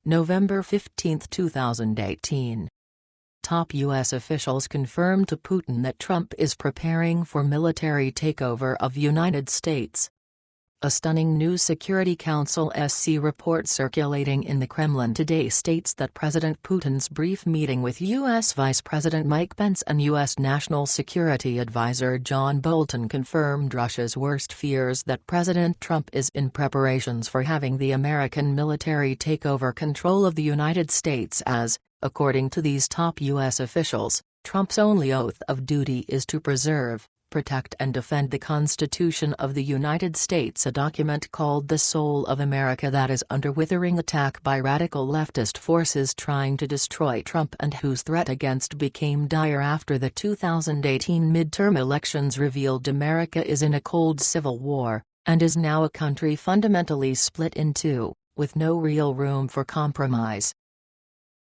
November 15, 2018. Top U.S. officials confirmed to Putin that Trump is preparing for military takeover of United States. A stunning new Security Council SC report circulating in the Kremlin today states that President Putin's brief meeting with U.S. Vice President Mike Pence and U.S. National Security Advisor John Bolton confirmed Russia's worst fears that President Trump is in preparations for having the American military take over control of the United States as, according to these top U.S. officials, Trump's only oath of duty is to preserve, protect and defend the Constitution of the United States, a document called The Soul of America that is under withering attack by radical leftist forces trying to destroy Trump and whose threat against became dire after the 2018 midterm elections revealed America is in a cold civil war, and is now a country fundamentally split in two, with no real room for compromise.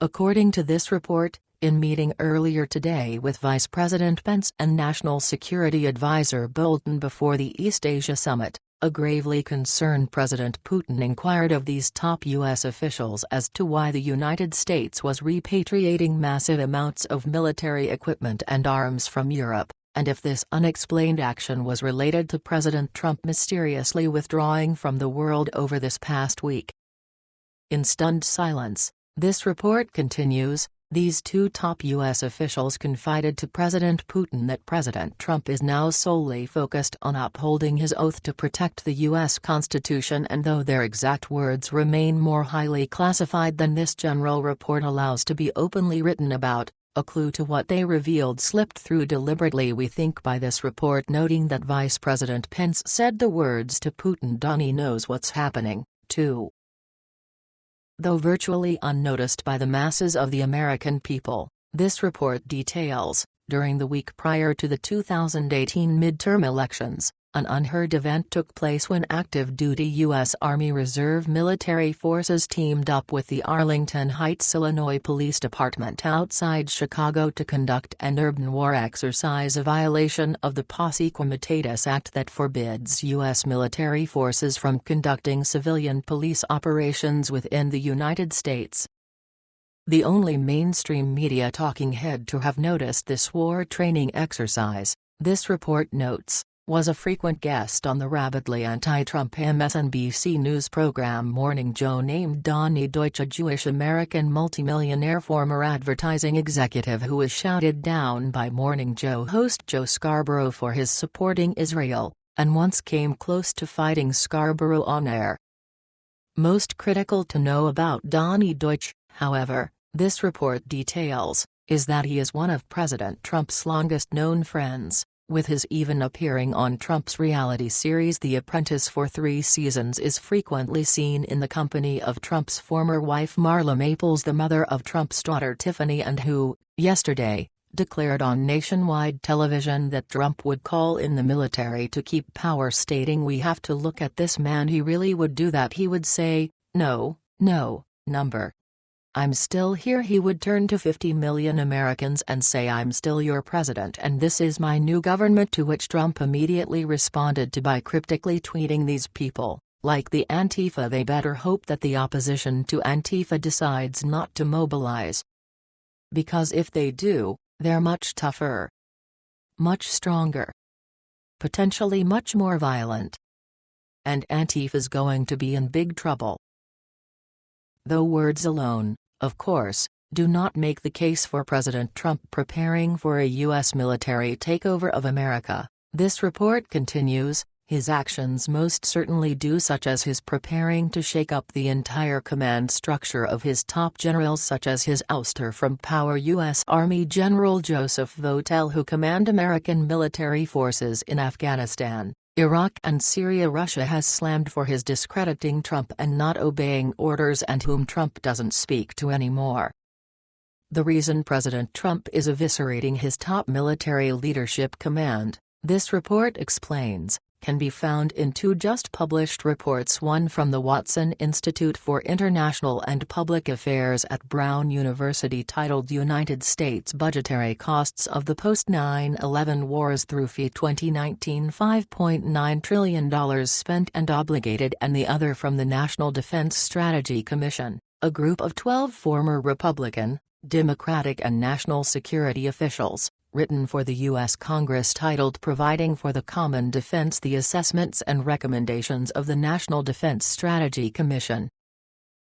According to this report, in meeting earlier today with Vice President Pence and National Security Advisor Bolton before the East Asia Summit, a gravely concerned President Putin inquired of these top U.S. officials as to why the United States was repatriating massive amounts of military equipment and arms from Europe, and if this unexplained action was related to President Trump mysteriously withdrawing from the world over this past week. In stunned silence, this report continues. These two top U.S. officials confided to President Putin that President Trump is now solely focused on upholding his oath to protect the U.S. Constitution, and though their exact words remain more highly classified than this general report allows to be openly written about, a clue to what they revealed slipped through deliberately, we think, by this report, noting that Vice President Pence said the words to Putin, "Donnie knows what's happening, too." Though virtually unnoticed by the masses of the American people, this report details, during the week prior to the 2018 midterm elections, an unheard event took place when active-duty U.S. Army Reserve military forces teamed up with the Arlington Heights, Illinois Police Department outside Chicago to conduct an urban war exercise, a violation of the Posse Comitatus Act that forbids U.S. military forces from conducting civilian police operations within the United States. The only mainstream media talking head to have noticed this war training exercise, this report notes, was a frequent guest on the rabidly anti-Trump MSNBC news program Morning Joe named Donnie Deutsch, a Jewish-American multimillionaire former advertising executive who was shouted down by Morning Joe host Joe Scarborough for his supporting Israel, and once came close to fighting Scarborough on air. Most critical to know about Donnie Deutsch, however, this report details, is that he is one of President Trump's longest-known friends, with his even appearing on Trump's reality series The Apprentice for 3 seasons, is frequently seen in the company of Trump's former wife Marla Maples, the mother of Trump's daughter Tiffany, and who, yesterday, declared on nationwide television that Trump would call in the military to keep power, stating, "We have to look at this man, he really would do that. He would say, 'No, no, number. I'm still here.' He would turn to 50 million Americans and say, 'I'm still your president and this is my new government,' to which Trump immediately responded to by cryptically tweeting, 'These people, like the Antifa, they better hope that the opposition to Antifa decides not to mobilize. Because if they do, they're much tougher, much stronger, potentially much more violent. And Antifa's going to be in big trouble.'" Though words alone, of course, do not make the case for President Trump preparing for a U.S. military takeover of America, this report continues, his actions most certainly do, such as his preparing to shake up the entire command structure of his top generals, such as his ouster from power U.S. Army General Joseph Votel, who command American military forces in Afghanistan, Iraq and Syria. Russia has slammed for his discrediting Trump and not obeying orders, and whom Trump doesn't speak to anymore. The reason President Trump is eviscerating his top military leadership command, this report explains, can be found in 2 just published reports, one from the Watson Institute for International and Public Affairs at Brown University titled "United States Budgetary Costs of the Post-9/11 Wars Through FY 2019, $5.9 trillion spent and obligated," and the other from the National Defense Strategy Commission, A group of 12 former Republican, Democratic and national security officials, written for the U.S. Congress titled Providing for the Common Defense: The Assessments and Recommendations of the National Defense Strategy Commission.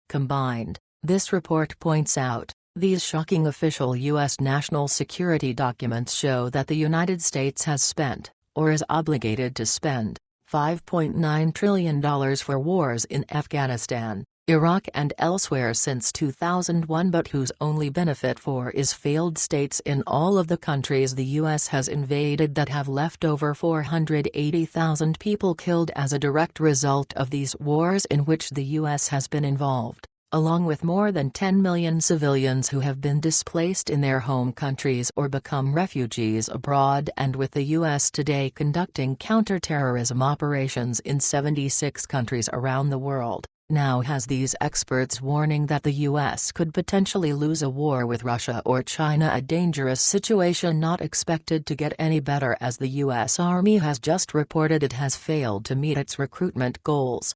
Combined, this report points out, these shocking official U.S. national security documents show that the United States has spent, or is obligated to spend, $5.9 trillion for wars in Afghanistan, Iraq and elsewhere since 2001, but whose only benefit for is failed states in all of the countries the U.S. has invaded that have left over 480,000 people killed as a direct result of these wars in which the U.S. has been involved, along with more than 10 million civilians who have been displaced in their home countries or become refugees abroad, and with the U.S. today conducting counterterrorism operations in 76 countries around the world. Now has these experts warning that the U.S. could potentially lose a war with Russia or China, a dangerous situation not expected to get any better as the U.S. Army has just reported it has failed to meet its recruitment goals.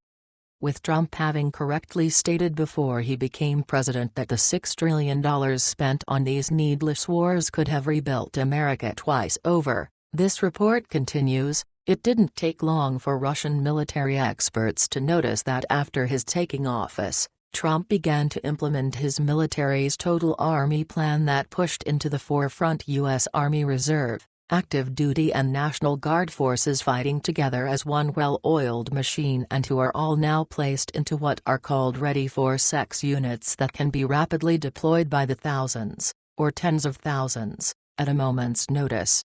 With Trump having correctly stated before he became president that the $6 trillion spent on these needless wars could have rebuilt America twice over, this report continues. It didn't take long for Russian military experts to notice that after his taking office, Trump began to implement his military's total army plan that pushed into the forefront U.S. Army Reserve, active duty and National Guard forces fighting together as one well-oiled machine, and who are all now placed into what are called ready-for-sex units that can be rapidly deployed by the thousands, or tens of thousands, at a moment's notice.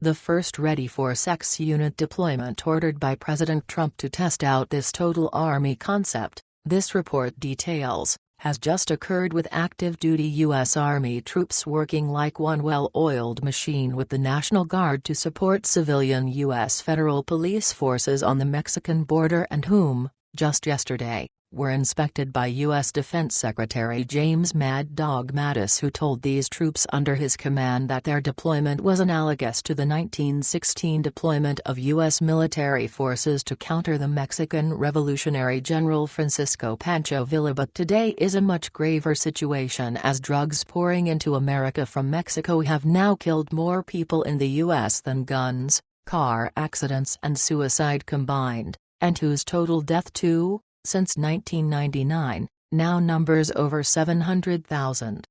The first ready-for-sex unit deployment ordered by President Trump to test out this total army concept, this report details, has just occurred with active-duty U.S. Army troops working like one well-oiled machine with the National Guard to support civilian U.S. federal police forces on the Mexican border, and whom, just yesterday, were inspected by U.S. Defense Secretary James "Mad Dog" Mattis, who told these troops under his command that their deployment was analogous to the 1916 deployment of U.S. military forces to counter the Mexican Revolutionary General Francisco Pancho Villa. But today is a much graver situation, as drugs pouring into America from Mexico have now killed more people in the U.S. than guns, car accidents and suicide combined, and whose total death toll, since 1999, now numbers over 700,000.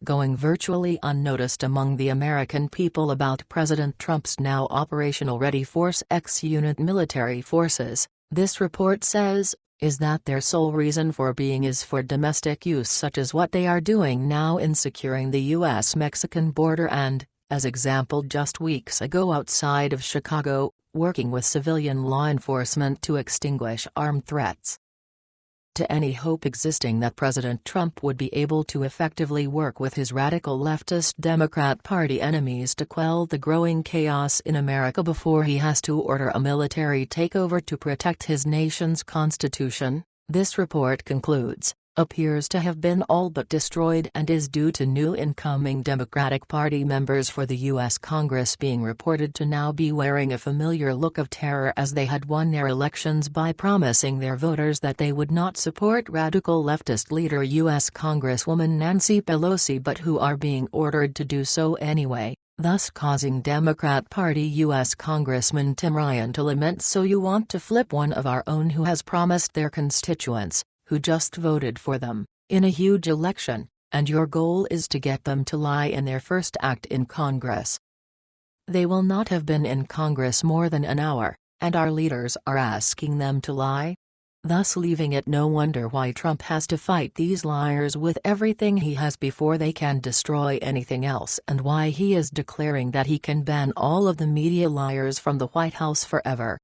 Going virtually unnoticed among the American people about President Trump's now operational ready-for-sex unit military forces, this report says, is that their sole reason for being is for domestic use, such as what they are doing now in securing the U.S.-Mexican border and, as example just weeks ago outside of Chicago, working with civilian law enforcement to extinguish armed threats. To any hope existing that President Trump would be able to effectively work with his radical leftist Democrat Party enemies to quell the growing chaos in America before he has to order a military takeover to protect his nation's constitution, this report concludes, appears to have been all but destroyed, and is due to new incoming Democratic Party members for the U.S. Congress being reported to now be wearing a familiar look of terror as they had won their elections by promising their voters that they would not support radical leftist leader U.S. Congresswoman Nancy Pelosi, but who are being ordered to do so anyway, thus causing Democrat Party U.S. Congressman Tim Ryan to lament, "So you want to flip one of our own who has promised their constituents, who just voted for them, in a huge election, and your goal is to get them to lie in their first act in Congress. They will not have been in Congress more than an hour, and our leaders are asking them to lie?" Thus leaving it no wonder why Trump has to fight these liars with everything he has before they can destroy anything else, and why he is declaring that he can ban all of the media liars from the White House forever.